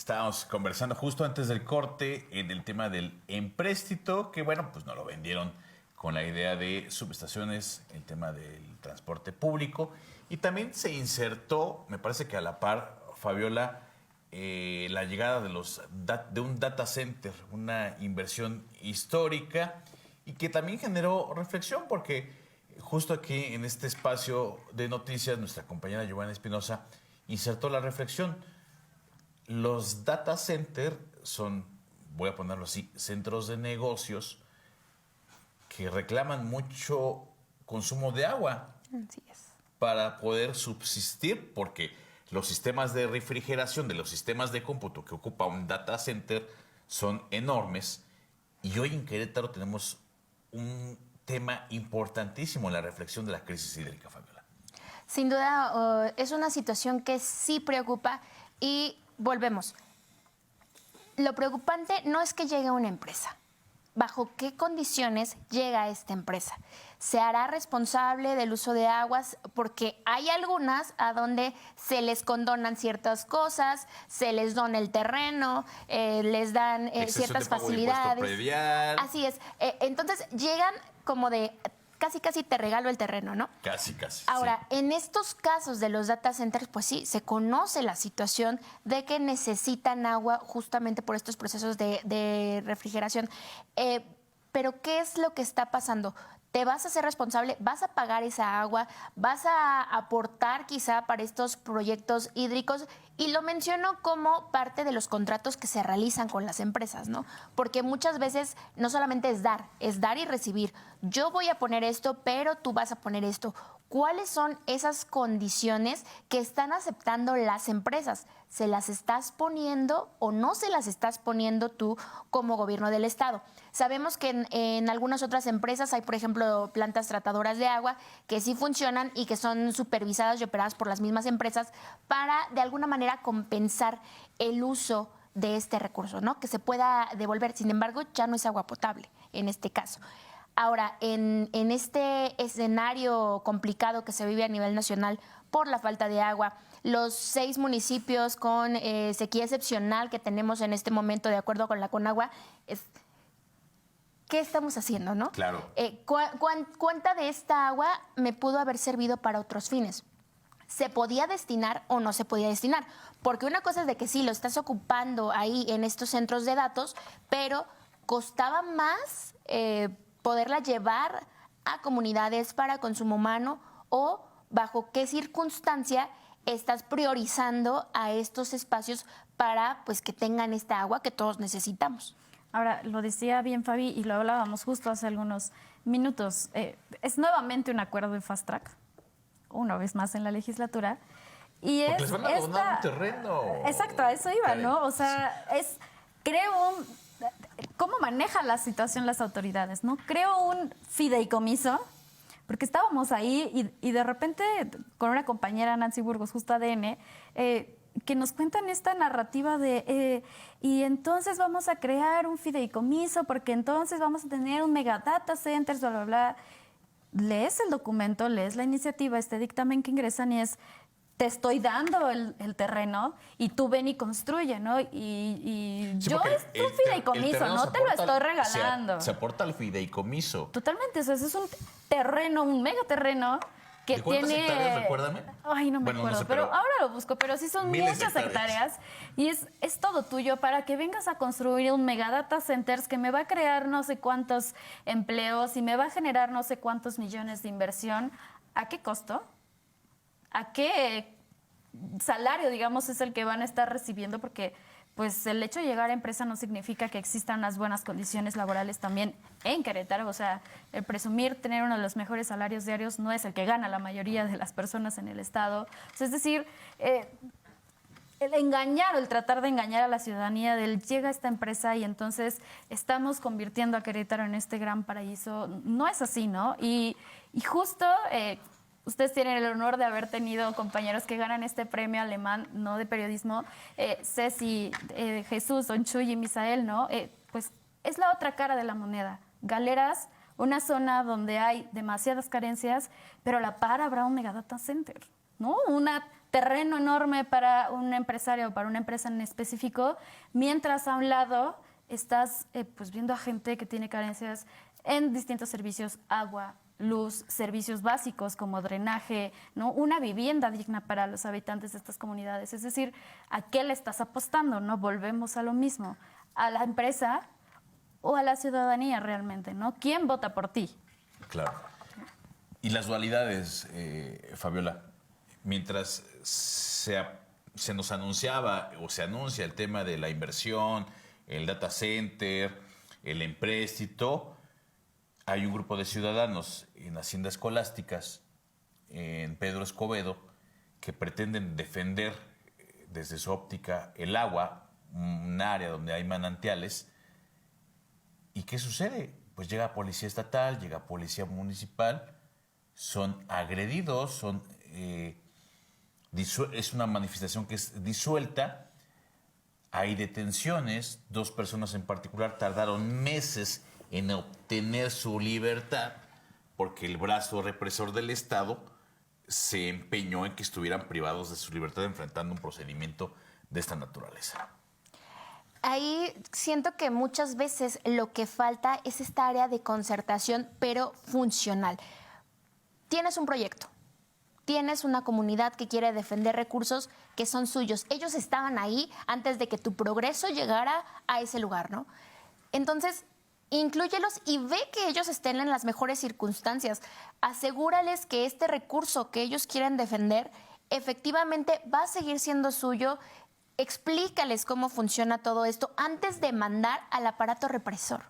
Estábamos conversando justo antes del corte en el tema del empréstito, que bueno, pues nos lo vendieron con la idea de subestaciones, el tema del transporte público, y también se insertó, me parece que a la par, Fabiola, la llegada de un data center, una inversión histórica, y que también generó reflexión, porque justo aquí en este espacio de noticias, nuestra compañera Giovanna Espinosa insertó la reflexión. Los data centers son, voy a ponerlo así, centros de negocios que reclaman mucho consumo de agua. Así es. Para poder subsistir, porque los sistemas de refrigeración de los sistemas de cómputo que ocupa un data center son enormes. Y hoy en Querétaro tenemos un tema importantísimo en la reflexión de la crisis hídrica, Fabiola. Sin duda, es una situación que sí preocupa y volvemos. Lo preocupante no es que llegue una empresa. ¿Bajo qué condiciones llega esta empresa? ¿Se hará responsable del uso de aguas? Porque hay algunas a donde se les condonan ciertas cosas, se les dona el terreno, les dan ciertas facilidades. Predial. Así es. Entonces llegan como de casi te regalo el terreno, ¿no? Casi. Ahora, Sí. en estos casos de los data centers, pues sí, se conoce la situación de que necesitan agua justamente por estos procesos de refrigeración. Pero, ¿qué es lo que está pasando? Te vas a ser responsable, vas a pagar esa agua, vas a aportar quizá para estos proyectos hídricos, y lo menciono como parte de los contratos que se realizan con las empresas, ¿no? Porque muchas veces no solamente es dar y recibir. Yo voy a poner esto, pero tú vas a poner esto. ¿Cuáles son esas condiciones que están aceptando las empresas? ¿Se las estás poniendo o no se las estás poniendo tú como gobierno del Estado? Sabemos que en algunas otras empresas hay, por ejemplo, plantas tratadoras de agua que sí funcionan y que son supervisadas y operadas por las mismas empresas para, de alguna manera, compensar el uso de este recurso, ¿no? Que se pueda devolver. Sin embargo, ya no es agua potable en este caso. Ahora, en este escenario complicado que se vive a nivel nacional por la falta de agua, los 6 municipios con sequía excepcional que tenemos en este momento, de acuerdo con la Conagua, ¿qué estamos haciendo, no? Claro. ¿Cuánta de esta agua me pudo haber servido para otros fines? ¿Se podía destinar o no se podía destinar? Porque una cosa es de que sí, lo estás ocupando ahí en estos centros de datos, pero costaba más poderla llevar a comunidades para consumo humano, o bajo qué circunstancia estás priorizando a estos espacios para pues que tengan esta agua que todos necesitamos. Ahora, lo decía bien Fabi y lo hablábamos justo hace algunos minutos. Es nuevamente un acuerdo de Fast Track, una vez más en la legislatura. Y porque les van a donar un terreno. Exacto, a eso iba, ¿no? O sea, ¿cómo maneja la situación las autoridades, no? Creo un fideicomiso, porque estábamos ahí y de repente con una compañera, Nancy Burgos, justo ADN, que nos cuentan esta narrativa de y entonces vamos a crear un fideicomiso porque entonces vamos a tener un mega data center, bla, bla, bla. Lees el documento, lees la iniciativa, este dictamen que ingresan y es: te estoy dando el terreno y tú ven y construye, ¿no? Y Sí, yo es un fideicomiso, no te lo estoy regalando. Se aporta al fideicomiso. Totalmente, o sea, es un terreno, un megaterreno que ¿De cuántas tiene... hectáreas, recuérdame? Ay, no me acuerdo, sé, pero ahora lo busco, pero sí son muchas hectáreas y es todo tuyo para que vengas a construir un mega data centers que me va a crear no sé cuántos empleos y me va a generar no sé cuántos millones de inversión. ¿A qué costo? ¿A qué salario, digamos, es el que van a estar recibiendo? Porque pues el hecho de llegar a empresa no significa que existan unas buenas condiciones laborales también en Querétaro. O sea, el presumir tener uno de los mejores salarios diarios no es el que gana la mayoría de las personas en el Estado. O sea, es decir, el engañar o el tratar de engañar a la ciudadanía del llega esta empresa y entonces estamos convirtiendo a Querétaro en este gran paraíso, no es así, ¿no? Y justo ustedes tienen el honor de haber tenido compañeros que ganan este premio alemán, ¿no?, de periodismo, Ceci, Jesús, Onchuy y Misael, ¿no? Pues es la otra cara de la moneda. Galeras, una zona donde hay demasiadas carencias, pero a la par habrá un megadata center, ¿no? Una terreno enorme para un empresario o para una empresa en específico, mientras a un lado estás pues viendo a gente que tiene carencias en distintos servicios, agua, luz, servicios básicos como drenaje, ¿no? Una vivienda digna para los habitantes de estas comunidades. Es decir, ¿a qué le estás apostando? ¿No? Volvemos a lo mismo, a la empresa o a la ciudadanía realmente, ¿no? ¿Quién vota por ti? Claro. Y las dualidades, Fabiola, mientras se nos anunciaba o se anuncia el tema de la inversión, el data center, el empréstito, hay un grupo de ciudadanos en haciendas escolásticas, en Pedro Escobedo, que pretenden defender desde su óptica el agua, un área donde hay manantiales. ¿Y qué sucede? Pues llega policía estatal, llega policía municipal, son agredidos, es una manifestación que es disuelta, hay detenciones, 2 personas en particular tardaron meses en obtener su libertad porque el brazo represor del Estado se empeñó en que estuvieran privados de su libertad enfrentando un procedimiento de esta naturaleza. Ahí siento que muchas veces lo que falta es esta área de concertación, pero funcional. Tienes un proyecto, tienes una comunidad que quiere defender recursos que son suyos. Ellos estaban ahí antes de que tu progreso llegara a ese lugar, ¿no? Entonces, inclúyelos y ve que ellos estén en las mejores circunstancias. Asegúrales que este recurso que ellos quieren defender efectivamente va a seguir siendo suyo. Explícales cómo funciona todo esto antes de mandar al aparato represor,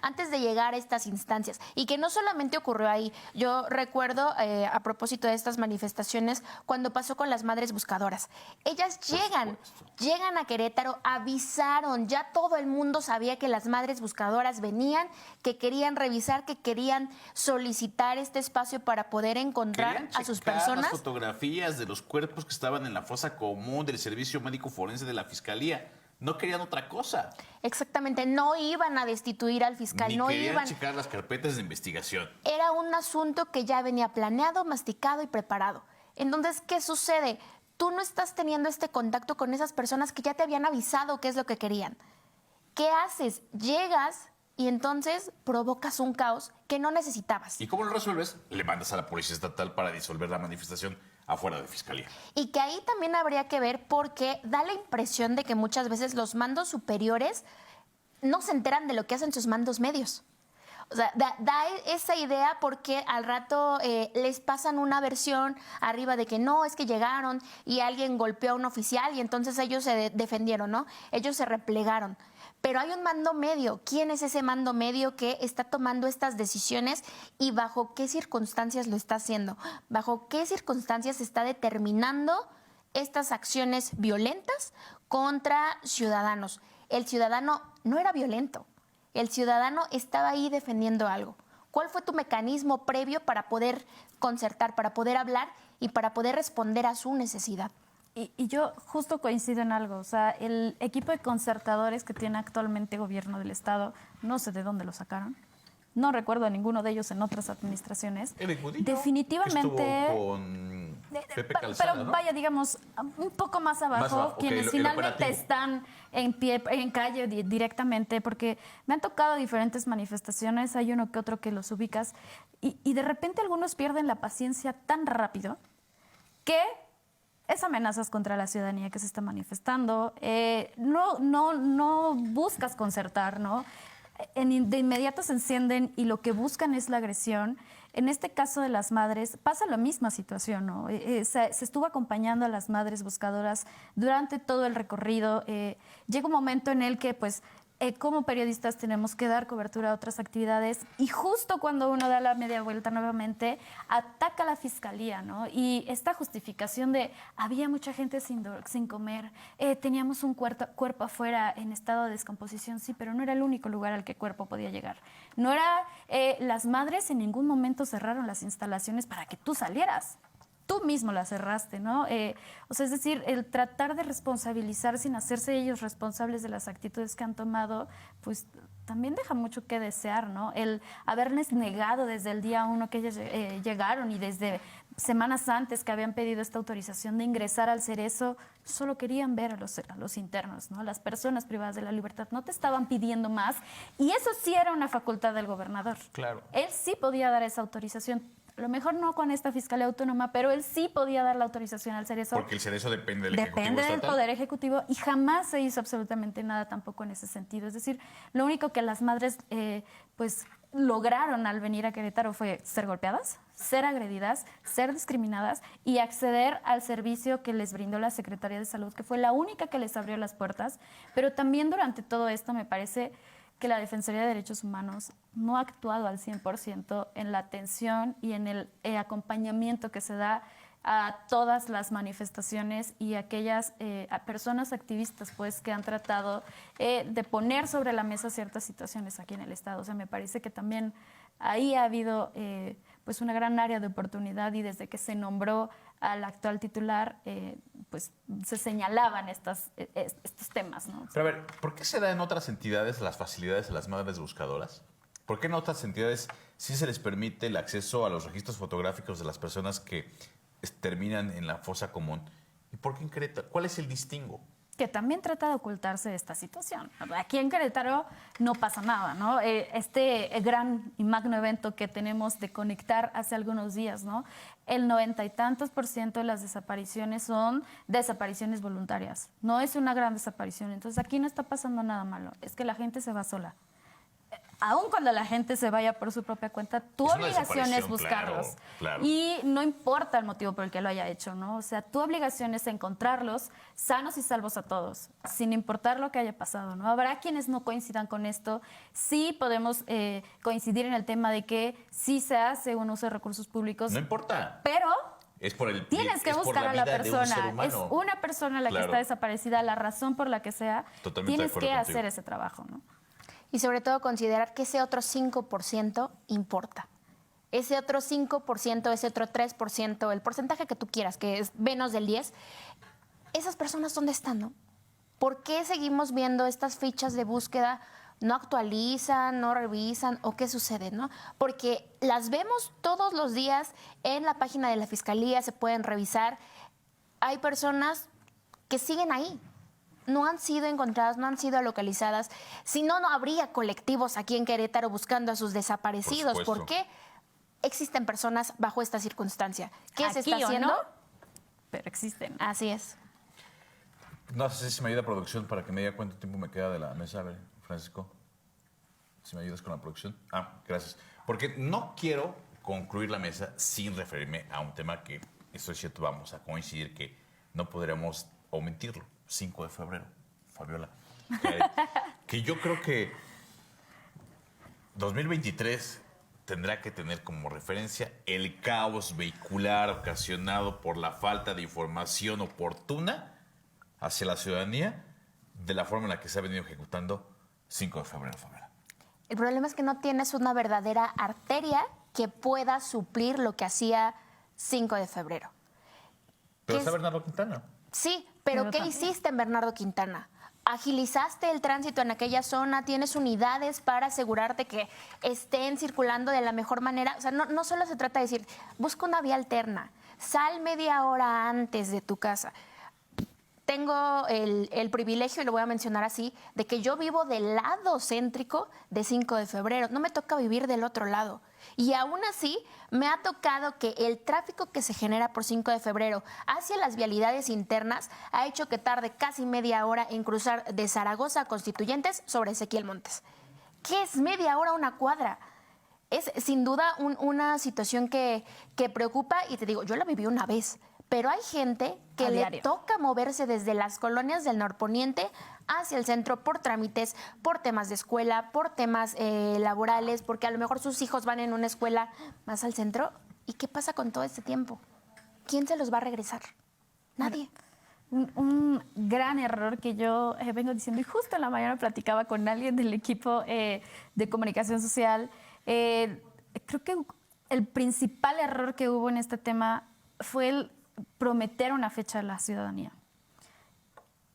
antes de llegar a estas instancias. Y que no solamente ocurrió ahí. Yo recuerdo, a propósito de estas manifestaciones, cuando pasó con las madres buscadoras. Ellas llegan a Querétaro, avisaron, ya todo el mundo sabía que las madres buscadoras venían, que querían revisar, que querían solicitar este espacio para poder encontrar a sus personas. Las fotografías de los cuerpos que estaban en la fosa común del Servicio Médico Forense de la Fiscalía. No querían otra cosa. Exactamente, no iban a destituir al fiscal, Ni no querían iban. checar las carpetas de investigación. Era un asunto que ya venía planeado, masticado y preparado. Entonces, ¿qué sucede? Tú no estás teniendo este contacto con esas personas que ya te habían avisado qué es lo que querían. ¿Qué haces? Llegas y entonces provocas un caos que no necesitabas. ¿Y cómo lo resuelves? Le mandas a la Policía Estatal para disolver la manifestación afuera de Fiscalía. Y que ahí también habría que ver porque da la impresión de que muchas veces los mandos superiores no se enteran de lo que hacen sus mandos medios. O sea, da esa idea porque al rato les pasan una versión arriba de que no, es que llegaron y alguien golpeó a un oficial y entonces ellos se defendieron, ¿no? Ellos se replegaron. Pero hay un mando medio. ¿Quién es ese mando medio que está tomando estas decisiones y bajo qué circunstancias lo está haciendo? ¿Bajo qué circunstancias está determinando estas acciones violentas contra ciudadanos? El ciudadano no era violento. El ciudadano estaba ahí defendiendo algo. ¿Cuál fue tu mecanismo previo para poder concertar, para poder hablar y para poder responder a su necesidad? Y yo justo coincido en algo, o sea, el equipo de concertadores que tiene actualmente gobierno del Estado, no sé de dónde lo sacaron, no recuerdo a ninguno de ellos en otras administraciones. Definitivamente con Pepe Calzada, pero ¿no? vaya, digamos, un poco más abajo, quienes okay, finalmente están en pie, en calle directamente, porque me han tocado diferentes manifestaciones, hay uno que otro que los ubicas, y de repente algunos pierden la paciencia tan rápido que es amenazas contra la ciudadanía que se está manifestando, no buscas concertar, ¿no? De inmediato se encienden y lo que buscan es la agresión. En este caso de las madres pasa la misma situación, ¿no? Se estuvo acompañando a las madres buscadoras durante todo el recorrido. Llega un momento en el que, pues, como periodistas tenemos que dar cobertura a otras actividades y justo cuando uno da la media vuelta nuevamente, ataca a la fiscalía, ¿no? Y esta justificación de había mucha gente sin comer, teníamos un cuerpo afuera en estado de descomposición, sí, pero no era el único lugar al que el cuerpo podía llegar. No era, las madres en ningún momento cerraron las instalaciones para que tú salieras. Tú mismo la cerraste, ¿no? O sea, es decir, el tratar de responsabilizar sin hacerse ellos responsables de las actitudes que han tomado, pues también deja mucho que desear, ¿no? El haberles negado desde el día 1 que ellos llegaron y desde semanas antes que habían pedido esta autorización de ingresar al Cerezo, solo querían ver a los internos, ¿no? Las personas privadas de la libertad. No te estaban pidiendo más. Y eso sí era una facultad del gobernador. Claro. Él sí podía dar esa autorización. A lo mejor no con esta Fiscalía Autónoma, pero él sí podía dar la autorización al Cerezo. Porque el Cerezo depende del Ejecutivo Depende del estatal. Poder Ejecutivo y jamás se hizo absolutamente nada tampoco en ese sentido. Es decir, lo único que las madres pues lograron al venir a Querétaro fue ser golpeadas, ser agredidas, ser discriminadas y acceder al servicio que les brindó la Secretaría de Salud, que fue la única que les abrió las puertas. Pero también durante todo esto me parece que la Defensoría de Derechos Humanos no ha actuado al 100% en la atención y en el acompañamiento que se da a todas las manifestaciones y aquellas a personas activistas pues que han tratado de poner sobre la mesa ciertas situaciones aquí en el Estado. O sea, me parece que también ahí ha habido pues una gran área de oportunidad y desde que se nombró al actual titular pues se señalaban estos temas, ¿no? Pero a ver, ¿por qué se da en otras entidades las facilidades a las madres buscadoras? ¿Por qué en otras entidades sí se les permite el acceso a los registros fotográficos de las personas que terminan en la fosa común? ¿Y por qué en Querétaro? ¿Cuál es el distingo? Que también trata de ocultarse de esta situación. Aquí en Querétaro no pasa nada, ¿no? Este gran y magno evento que tenemos de conectar hace algunos días, ¿no? El 90 y tantos % de las desapariciones son desapariciones voluntarias. No es una gran desaparición. Entonces aquí no está pasando nada malo. Es que la gente se va sola. Aun cuando la gente se vaya por su propia cuenta, tu Es una obligación es desaparición, buscarlos. claro. Y no importa el motivo por el que lo haya hecho, ¿no? O sea, tu obligación es encontrarlos sanos y salvos a todos, sin importar lo que haya pasado, ¿no? Habrá quienes no coincidan con esto. Sí podemos coincidir en el tema de que sí se hace un uso de recursos públicos. No importa. Pero Es por el, tienes que es por buscar a la vida de un ser persona. humano. Es una persona la que Claro. está desaparecida, la razón por la que sea. Totalmente de Tienes acuerdo que contigo. hacer ese trabajo, ¿no? Y sobre todo considerar que ese otro 5% importa. Ese otro 5%, ese otro 3%, el porcentaje que tú quieras, que es menos del 10%, esas personas ¿dónde están, no? ¿Por qué seguimos viendo estas fichas de búsqueda? ¿No actualizan, no revisan o qué sucede, no? Porque las vemos todos los días en la página de la Fiscalía, se pueden revisar. Hay personas que siguen ahí. No han sido encontradas, no han sido localizadas. Si no, no habría colectivos aquí en Querétaro buscando a sus desaparecidos. Por ¿Por supuesto. qué existen personas bajo esta circunstancia? ¿Qué se Aquí está o haciendo? no, pero existen. Así es. No sé si me ayuda producción para que me diga cuánto tiempo me queda de la mesa. A ver, Francisco, si me ayudas con la producción. Gracias. Porque no quiero concluir la mesa sin referirme a un tema que, esto es cierto, vamos a coincidir que no podremos omitirlo. 5 de febrero, Fabiola. Que yo creo que 2023 tendrá que tener como referencia el caos vehicular ocasionado por la falta de información oportuna hacia la ciudadanía de la forma en la que se ha venido ejecutando 5 de febrero, Fabiola. El problema es que no tienes una verdadera arteria que pueda suplir lo que hacía 5 de febrero. Pero ¿Qué está es? Bernardo Quintana. Sí, pero Pero ¿qué también. hiciste en Bernardo Quintana? Agilizaste el tránsito en aquella zona, tienes unidades para asegurarte que estén circulando de la mejor manera. O sea, no solo se trata de decir, busca una vía alterna, sal media hora antes de tu casa. Tengo el privilegio, y lo voy a mencionar así, de que yo vivo del lado céntrico de 5 de febrero. No me toca vivir del otro lado. Y aún así, me ha tocado que el tráfico que se genera por 5 de febrero hacia las vialidades internas ha hecho que tarde casi media hora en cruzar de Zaragoza a Constituyentes sobre Ezequiel Montes. ¿Qué es media hora una cuadra? Es sin duda una situación que preocupa y te digo, yo la viví una vez. Pero hay gente que A le diario. toca moverse desde las colonias del norponiente hacia el centro por trámites, por temas de escuela, por temas laborales, porque a lo mejor sus hijos van en una escuela más al centro. ¿Y qué pasa con todo este tiempo? ¿Quién se los va a regresar? Nadie. Un gran error que yo vengo diciendo, y justo en la mañana platicaba con alguien del equipo de comunicación social. Creo que el principal error que hubo en este tema fue el prometer una fecha a la ciudadanía.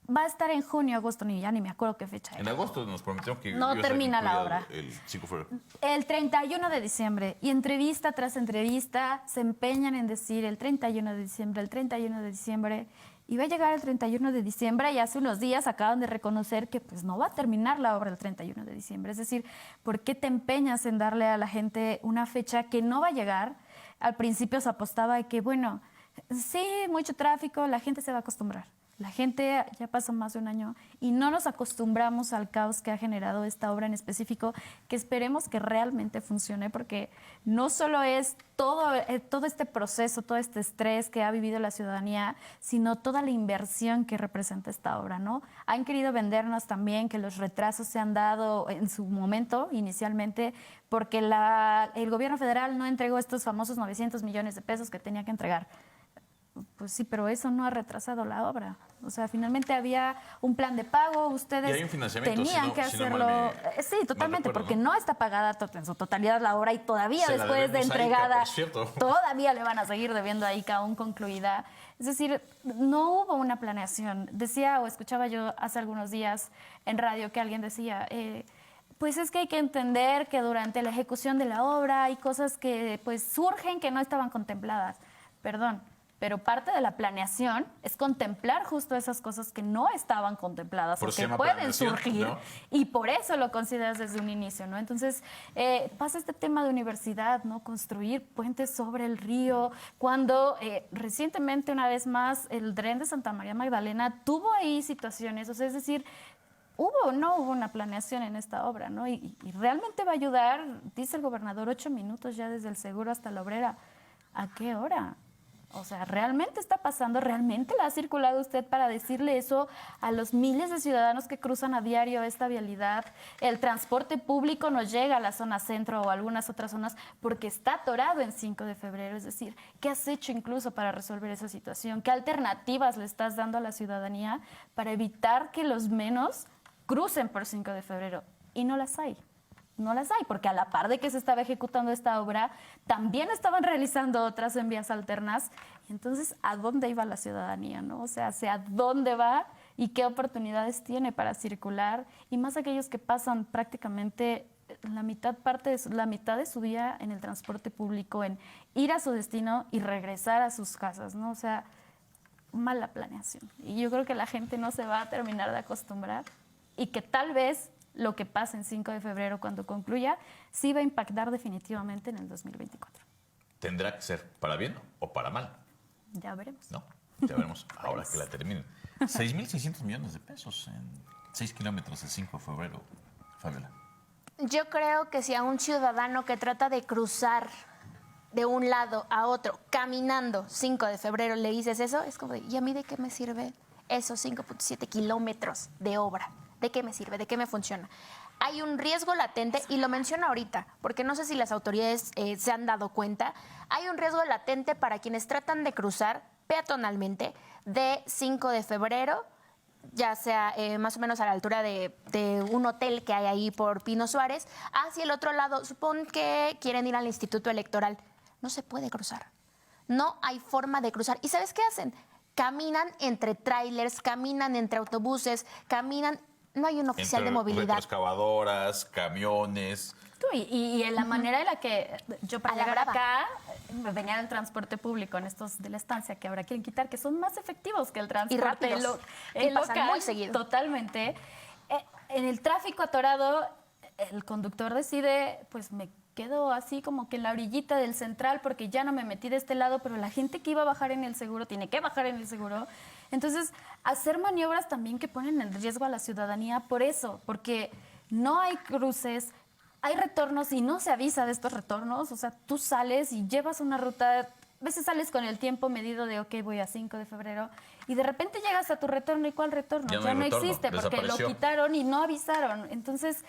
va a estar en junio, agosto, ya ni me acuerdo qué fecha En era. agosto nos prometieron que No iba a ser termina la concluida obra. el 5 de febrero. El 31 de diciembre, y entrevista tras entrevista se empeñan en decir el 31 de diciembre, el 31 de diciembre, y va a llegar el 31 de diciembre y hace unos días acaban de reconocer que pues no va a terminar la obra el 31 de diciembre. Es decir, ¿por qué te empeñas en darle a la gente una fecha que no va a llegar? Al principio se apostaba de que, bueno, sí, mucho tráfico, la gente se va a acostumbrar. La gente ya pasó más de un año y no nos acostumbramos al caos que ha generado esta obra en específico, que esperemos que realmente funcione, porque no solo es todo este proceso, todo este estrés que ha vivido la ciudadanía, sino toda la inversión que representa esta obra, ¿no? Han querido vendernos también que los retrasos se han dado en su momento, inicialmente, porque el gobierno federal no entregó estos famosos 900 millones de pesos que tenía que entregar. Pues sí, pero eso no ha retrasado la obra. O sea, finalmente había un plan de pago, ustedes Y hay un financiamiento, tenían que hacerlo. Sí, totalmente, porque no está pagada en su totalidad la obra y todavía Se la después de debemos a ICA, entregada, por cierto. todavía le van a seguir debiendo a ICA aún concluida. Es decir, no hubo una planeación. Decía o escuchaba yo hace algunos días en radio que alguien decía... pues es que hay que entender que durante la ejecución de la obra hay cosas que pues surgen que no estaban contempladas. Perdón, pero parte de la planeación es contemplar justo esas cosas que no estaban contempladas Por o eso se que llama pueden planeación, surgir, ¿no? y por eso lo consideras desde un inicio, ¿no? Entonces, pasa este tema de universidad, ¿no? Construir puentes sobre el río, cuando recientemente, una vez más, el Dren de Santa María Magdalena tuvo ahí situaciones, o sea, es decir, no hubo una planeación en esta obra, ¿no? Y realmente va a ayudar, dice el gobernador, 8 minutos ya desde el Seguro hasta la Obrera. ¿A qué hora? O sea, ¿realmente está pasando? ¿Realmente la ha circulado usted para decirle eso a los miles de ciudadanos que cruzan a diario esta vialidad? El transporte público no llega a la zona centro o a algunas otras zonas porque está atorado en 5 de febrero. Es decir, ¿qué has hecho incluso para resolver esa situación? ¿Qué alternativas le estás dando a la ciudadanía para evitar que los menos crucen por 5 de febrero? Y no las hay. No las hay, porque a la par de que se estaba ejecutando esta obra, también estaban realizando otras en vías alternas. Entonces, ¿a dónde iba la ciudadanía, no? O sea, ¿hacia dónde va y qué oportunidades tiene para circular? Y más aquellos que pasan prácticamente la mitad de su día en el transporte público, en ir a su destino y regresar a sus casas, ¿no? O sea, mala planeación. Y yo creo que la gente no se va a terminar de acostumbrar y que tal vez lo que pasa en 5 de febrero cuando concluya, sí va a impactar definitivamente en el 2024. ¿Tendrá que ser para bien o para mal? Ya veremos. No, ya veremos ahora que la terminen. 6.600 millones de pesos en 6 kilómetros el 5 de febrero, Fabiola. Yo creo que si a un ciudadano que trata de cruzar de un lado a otro, caminando 5 de febrero, le dices eso, es como, ¿y a mí de qué me sirve esos 5.7 kilómetros de obra? ¿De qué me sirve? ¿De qué me funciona? Hay un riesgo latente, y lo menciono ahorita, porque no sé si las autoridades se han dado cuenta, hay un riesgo latente para quienes tratan de cruzar peatonalmente de 5 de febrero, ya sea más o menos a la altura de un hotel que hay ahí por Pino Suárez, hacia el otro lado. Supón que quieren ir al Instituto Electoral. No se puede cruzar. No hay forma de cruzar. ¿Y sabes qué hacen? Caminan entre trailers, caminan entre autobuses, caminan... No hay un oficial de movilidad. Retroexcavadoras, camiones. Y en la manera en la que yo para A la llegar brava. acá me venía en el transporte público, en estos de la estancia que ahora quieren quitar, que son más efectivos que el transporte rápidos, que pasan local, muy seguido. Totalmente. En el tráfico atorado, el conductor decide, pues me quedo así como que en la orillita del central porque ya no me metí de este lado, pero la gente que iba a bajar en el seguro tiene que bajar en el seguro. Entonces, hacer maniobras también que ponen en riesgo a la ciudadanía por eso, porque no hay cruces, hay retornos y no se avisa de estos retornos. O sea, tú sales y llevas una ruta, a veces sales con el tiempo medido de, ok, voy a 5 de febrero, y de repente llegas a tu retorno. ¿Y cuál retorno? Ya no hay retorno, existe porque lo desapareció. quitaron y no avisaron. Entonces,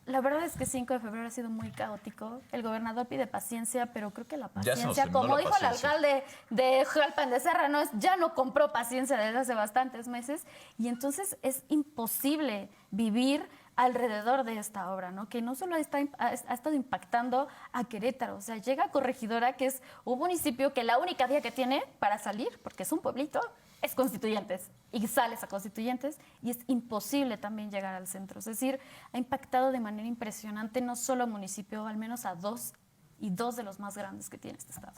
la verdad es que 5 de febrero ha sido muy caótico. El gobernador pide paciencia, pero creo que la Ya se nos paciencia, terminó como la dijo paciencia. el alcalde de Jalpan de Serra, ya no compró paciencia desde hace bastantes meses, y entonces es imposible vivir alrededor de esta obra, ¿no? Que no solo ha estado impactando a Querétaro, o sea, llega a Corregidora, que es un municipio que la única vía que tiene para salir, porque es un pueblito, es Constituyentes y sales a Constituyentes y es imposible también llegar al centro. Es decir, ha impactado de manera impresionante no solo a municipio, al menos a dos de los más grandes que tiene este estado.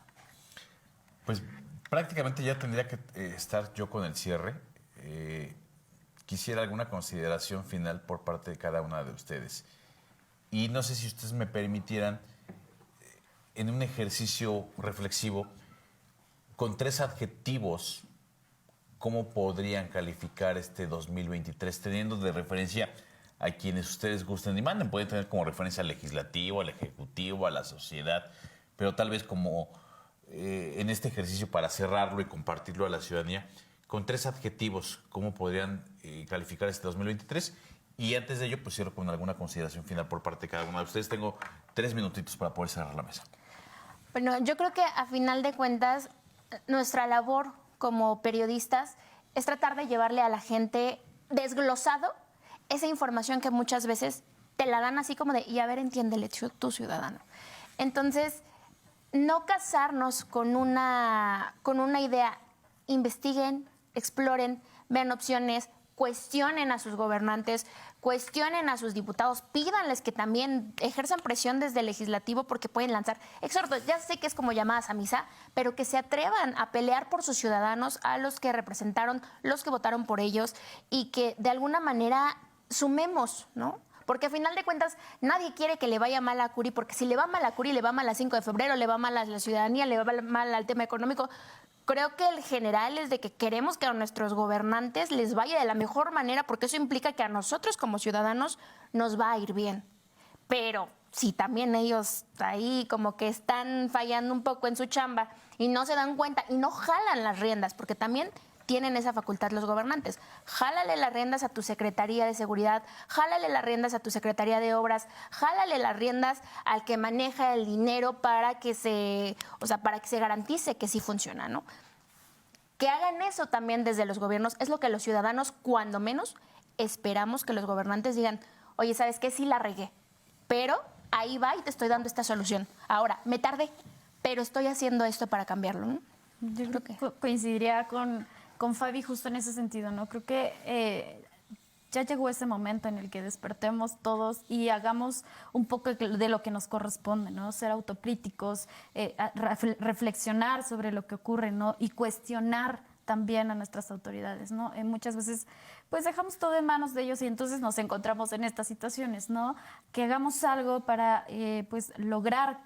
Pues prácticamente ya tendría que estar yo con el cierre. Quisiera alguna consideración final por parte de cada una de ustedes. Y no sé si ustedes me permitieran, en un ejercicio reflexivo, con 3 adjetivos, ¿cómo podrían calificar este 2023, teniendo de referencia a quienes ustedes gusten y manden? Pueden tener como referencia al legislativo, al ejecutivo, a la sociedad, pero tal vez como en este ejercicio para cerrarlo y compartirlo a la ciudadanía, con 3 adjetivos, ¿cómo podrían calificar este 2023? Y antes de ello, pues cierro con alguna consideración final por parte de cada uno de ustedes. Tengo 3 minutitos para poder cerrar la mesa. Bueno, yo creo que a final de cuentas, nuestra labor como periodistas es tratar de llevarle a la gente desglosado esa información que muchas veces te la dan así como de, y a ver, entiéndele tu ciudadano. Entonces, no casarnos con una idea, investiguen, exploren, vean opciones, cuestionen a sus gobernantes, cuestionen a sus diputados, pídanles que también ejerzan presión desde el legislativo porque pueden lanzar exhortos. Ya sé que es como llamadas a misa, pero que se atrevan a pelear por sus ciudadanos, a los que representaron, los que votaron por ellos, y que de alguna manera sumemos, ¿no? Porque a final de cuentas nadie quiere que le vaya mal a Curi, porque si le va mal a Curi, le va mal a 5 de febrero, le va mal a la ciudadanía, le va mal al tema económico. Creo que el general es de que queremos que a nuestros gobernantes les vaya de la mejor manera, porque eso implica que a nosotros como ciudadanos nos va a ir bien. Pero si también ellos ahí como que están fallando un poco en su chamba y no se dan cuenta y no jalan las riendas, porque también tienen esa facultad los gobernantes. Jálale las riendas a tu Secretaría de Seguridad, jálale las riendas a tu Secretaría de Obras, jálale las riendas al que maneja el dinero para que se garantice que sí funciona, ¿no? Que hagan eso también desde los gobiernos es lo que los ciudadanos, cuando menos, esperamos que los gobernantes digan, oye, ¿sabes qué? Sí la regué, pero ahí va y te estoy dando esta solución. Ahora, me tardé, pero estoy haciendo esto para cambiarlo, ¿no? Yo creo que coincidiría con Fabi justo en ese sentido, ¿no? Creo que ya llegó ese momento en el que despertemos todos y hagamos un poco de lo que nos corresponde, ¿no? Ser autocríticos, reflexionar sobre lo que ocurre, ¿no? Y cuestionar también a nuestras autoridades, ¿no? Muchas veces pues dejamos todo en manos de ellos y entonces nos encontramos en estas situaciones, ¿no? Que hagamos algo para pues lograr,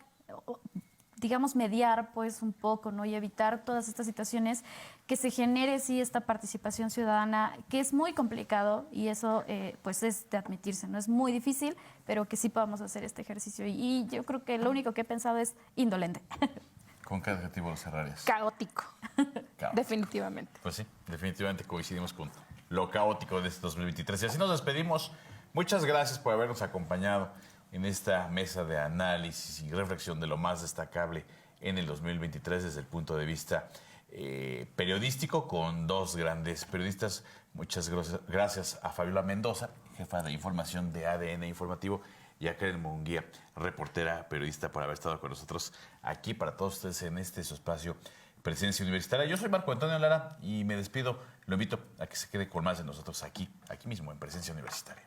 digamos, mediar pues un poco, ¿no? Y evitar todas estas situaciones, que se genere sí esta participación ciudadana, que es muy complicado y eso pues es de admitirse, ¿no? Es muy difícil, pero que sí podamos hacer este ejercicio. Y yo creo que lo único que he pensado es indolente. ¿Con qué adjetivo lo cerrarías? Caótico. Definitivamente. Pues sí, definitivamente coincidimos con lo caótico de este 2023. Y así nos despedimos. Muchas gracias por habernos acompañado en esta mesa de análisis y reflexión de lo más destacable en el 2023 desde el punto de vista periodístico, con 2 grandes periodistas. Muchas gracias a Fabiola Mendoza, jefa de información de ADN Informativo, y a Karen Munguía, reportera, periodista, por haber estado con nosotros aquí para todos ustedes en este su espacio Presencia Universitaria. Yo soy Marco Antonio Lara y me despido. Lo invito a que se quede con más de nosotros aquí mismo en Presencia Universitaria.